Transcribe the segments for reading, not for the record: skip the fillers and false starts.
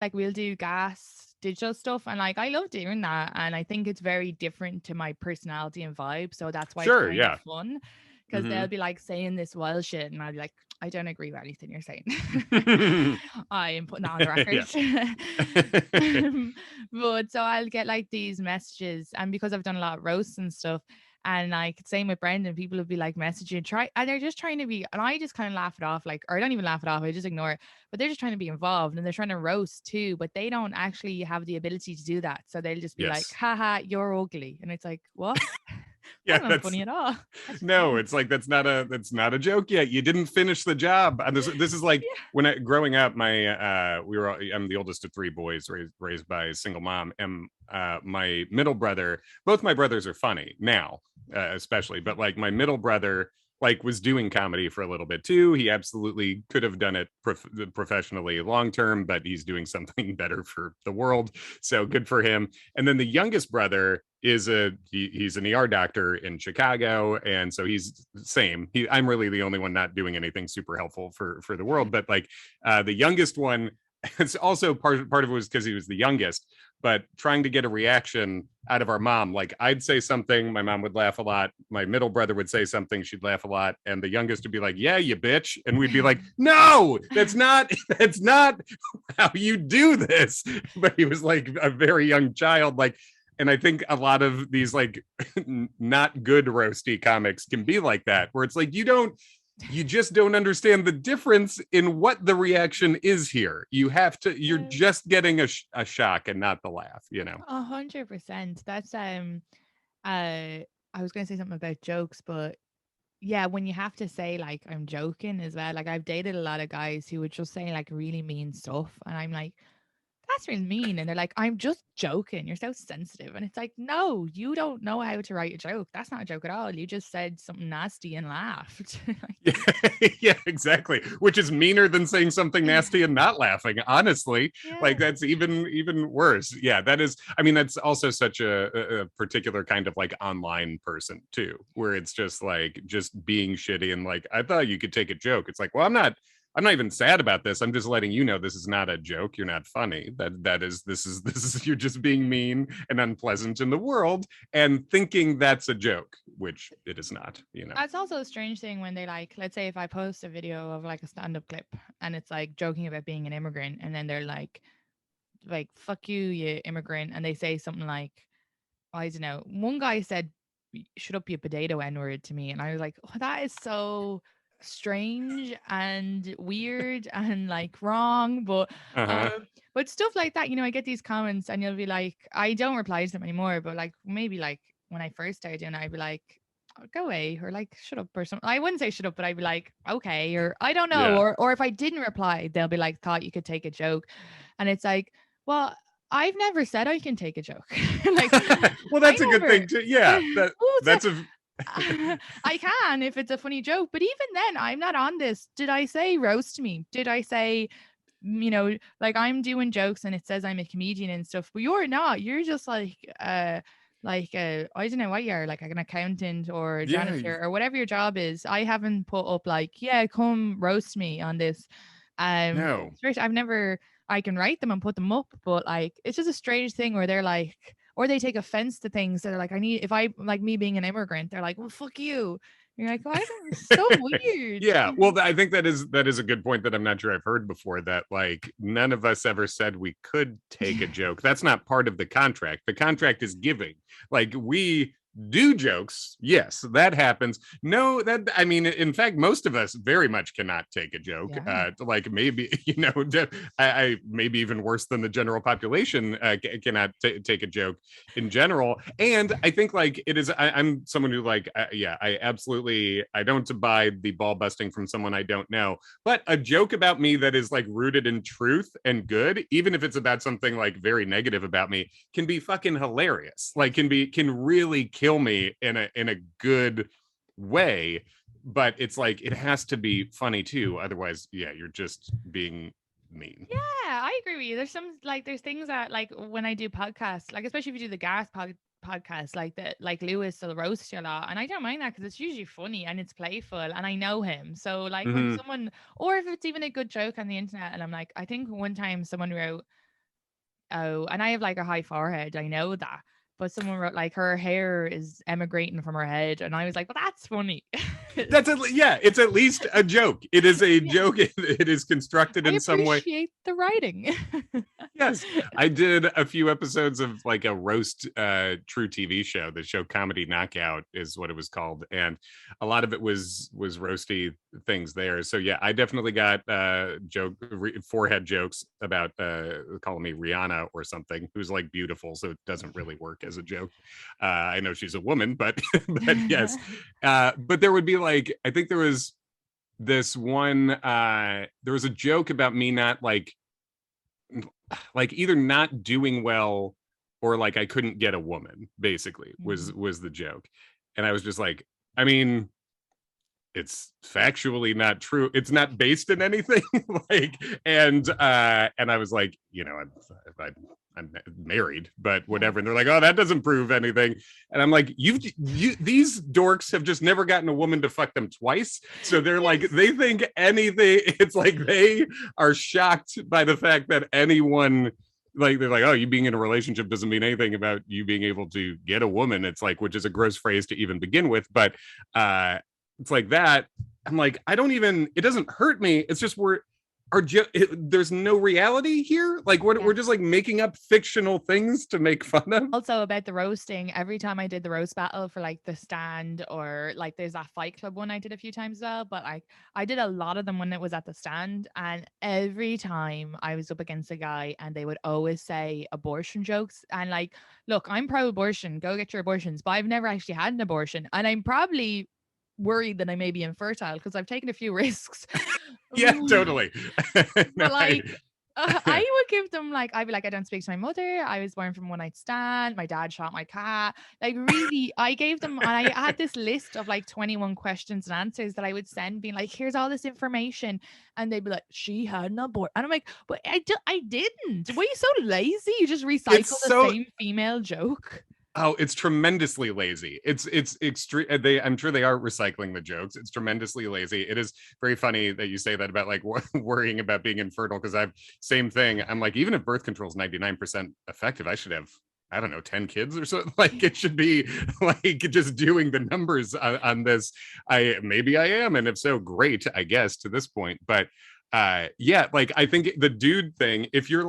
like we'll do gas digital stuff, and like I love doing that, and I think it's very different to my personality and vibe, so that's why it's Sure, kind of yeah. fun, because Hmm. they'll be like saying this wild shit and I'll be like, I don't agree with anything you're saying. I am putting that on the Yeah. record. But so I'll get like these messages, and because I've done a lot of roasts and stuff, and like same with Brendan, people will be like messaging, try, and they're just trying to be, and I just kind of laugh it off, like, or I don't even laugh it off, I just ignore it. But they're just trying to be involved, and they're trying to roast too, but they don't actually have the ability to do that. So they'll just be like, Yes. haha, you're ugly. And it's like, what? Yeah, That's not that's funny at all. That's just no, mean. it's like that's not a joke yet. You didn't finish the job. And this is like Yeah. when growing up, my I'm the oldest of three boys raised by a single mom, and my middle brother, both my brothers are funny now, especially, but like my middle brother like was doing comedy for a little bit too. He absolutely could have done it professionally long term, but he's doing something better for the world. So good for him. And then the youngest brother is he's an ER doctor in Chicago, and so he's same. I'm really the only one not doing anything super helpful for the world, but like the youngest one. It's also part of it was because he was the youngest, but trying to get a reaction out of our mom. Like I'd say something, my mom would laugh a lot. My middle brother would say something, she'd laugh a lot, and the youngest would be like, "Yeah, you bitch," and we'd be like, "No, that's not how you do this." But he was like a very young child, like. And I think a lot of these like not good roasty comics can be like that, where it's like you just don't understand the difference in what the reaction is here. You're Yeah. just getting a shock and not the laugh, 100%. That's I was gonna say something about jokes, but yeah, when you have to say like I'm joking as well. Like I've dated a lot of guys who would just say like really mean stuff, and I'm like, that's really mean. And they're like, I'm just joking. You're so sensitive. And it's like, no, you don't know how to write a joke. That's not a joke at all. You just said something nasty and laughed. Yeah, yeah, exactly. Which is meaner than saying something nasty and not laughing. Honestly, like Yeah. that's even worse. Yeah, that is. I mean, that's also such a particular kind of like online person too, where it's just like just being shitty and like I thought you could take a joke. It's like, well, I'm not even sad about this. I'm just letting you know this is not a joke. You're not funny. That is this is you're just being mean and unpleasant in the world and thinking that's a joke, which it is not. That's also a strange thing when they like, let's say if I post a video of like a stand up clip and it's like joking about being an immigrant, and then they're like, fuck you, you immigrant. And they say something like, I don't know. One guy said, shut up, you potato N word to me. And I was like, oh, that is so strange and weird and like wrong. Uh-huh. But stuff like that, I get these comments and you'll be like, I don't reply to them anymore, but like maybe like when I first started doing it, I'd be like, "Oh, go away," or like shut up or something. I wouldn't say shut up, but I'd be like, okay, or I don't know. Yeah. Or if I didn't reply, they'll be like, thought you could take a joke. And it's like, well, I've never said I can take a joke. Like Well, I that's a good never. thing too. Yeah, Who said that's a I can if it's a funny joke, but even then, I'm not on this. Did I say roast me? Did I say, like I'm doing jokes and it says I'm a comedian and stuff, but you're not. You're just like I don't know what you're, like an accountant or a yeah. janitor or whatever your job is. I haven't put up like, yeah, come roast me on this. No. I've never. I can write them and put them up, but like it's just a strange thing where they're like, or they take offense to things that are like, I need, if I, like me being an immigrant, they're like, well, fuck you. You're like, I don't, so weird. Yeah. Well, I think that is a good point that I'm not sure I've heard before. That like none of us ever said we could take a joke. That's not part of the contract. The contract is giving. Like we do jokes. Yes, that happens. No, that I mean, in fact, most of us very much cannot take a joke. Yeah. Like maybe I maybe even worse than the general population cannot take a joke in general. And I think like it is. I'm someone who like yeah, I absolutely I don't buy the ball busting from someone I don't know. But a joke about me that is like rooted in truth and good, even if it's about something like very negative about me, can be fucking hilarious. Like can really kill me in a good way. But it's like it has to be funny too. Otherwise, yeah, you're just being mean. Yeah, I agree with you. There's things that like when I do podcasts, like especially if you do the podcast, like that, like Lewis will roast you a lot, and I don't mind that because it's usually funny and it's playful, and I know him. So like when Mm-hmm. someone, or if it's even a good joke on the internet, and I'm like, I think one time someone wrote, oh, and I have like a high forehead. I know that. But someone wrote like her hair is emigrating from her head. And I was like, well, that's funny. It's at least a joke. It is a Yeah. joke. It is constructed I in some way. appreciate the writing. Yes, I did a few episodes of like a roast true TV show. The show Comedy Knockout is what it was called, and a lot of it was roasty things there. So yeah, I definitely got forehead jokes about calling me Rihanna or something, who's like beautiful, so it doesn't really work as a joke. I know she's a woman, but but yes, but there would be like, I think there was this one. There was a joke about me not like either not doing well or like I couldn't get a woman, basically was the joke. And I was just like, I mean, it's factually not true. It's not based in anything. And I was like, you know, I'm married, but whatever. And they're like, oh, that doesn't prove anything. And I'm like, these dorks have just never gotten a woman to fuck them twice. So they're like, they think anything. It's like they are shocked by the fact that anyone, like, they're like, oh, you being in a relationship doesn't mean anything about you being able to get a woman. It's like, which is a gross phrase to even begin with. But it's like that. I'm like, it doesn't hurt me. It's just there's no reality here. Like we're just like making up fictional things to make fun of. Also about the roasting, every time I did the roast battle for like The Stand, or like there's that Fight Club one I did a few times as well, but like I did a lot of them when it was at The Stand, and every time I was up against a guy and they would always say abortion jokes, and like, look, I'm pro-abortion, go get your abortions, but I've never actually had an abortion, and I'm probably worried that I may be infertile because I've taken a few risks. Yeah, totally. But like, I would give them like, I'd be like, I don't speak to my mother. I was born from one night stand. My dad shot my cat. Like really, I gave them, and I had this list of like 21 questions and answers that I would send, being like, here's all this information. And they'd be like, she had an abortion. And I'm like, but I didn't. Were you so lazy? You just recycle the same female joke. Oh, it's tremendously lazy. It's extreme. I'm sure they are recycling the jokes. It's tremendously lazy. It is very funny that you say that about like worrying about being infertile, because I've same thing. I'm like, even if birth control is 99% effective, I should have, I don't know, 10 kids or something. Like it should be like just doing the numbers on this. Maybe I am, and if so, great, I guess, to this point. But yeah, like I think the dude thing, if you're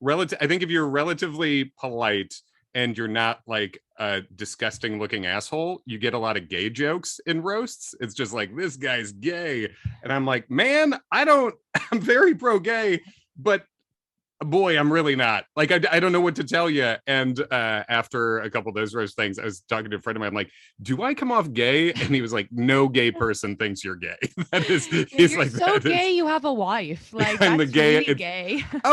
I think if you're relatively polite and you're not like a disgusting looking asshole, you get a lot of gay jokes in roasts. It's just like, this guy's gay. And I'm like, man, I'm very pro gay, but boy, I'm really not. Like, I don't know what to tell you. And after a couple of those roast things, I was talking to a friend of mine. I'm like, do I come off gay? And he was like, no gay person thinks you're gay. He's like, so gay, you have a wife. Like, I'm that's the gay. Really gay.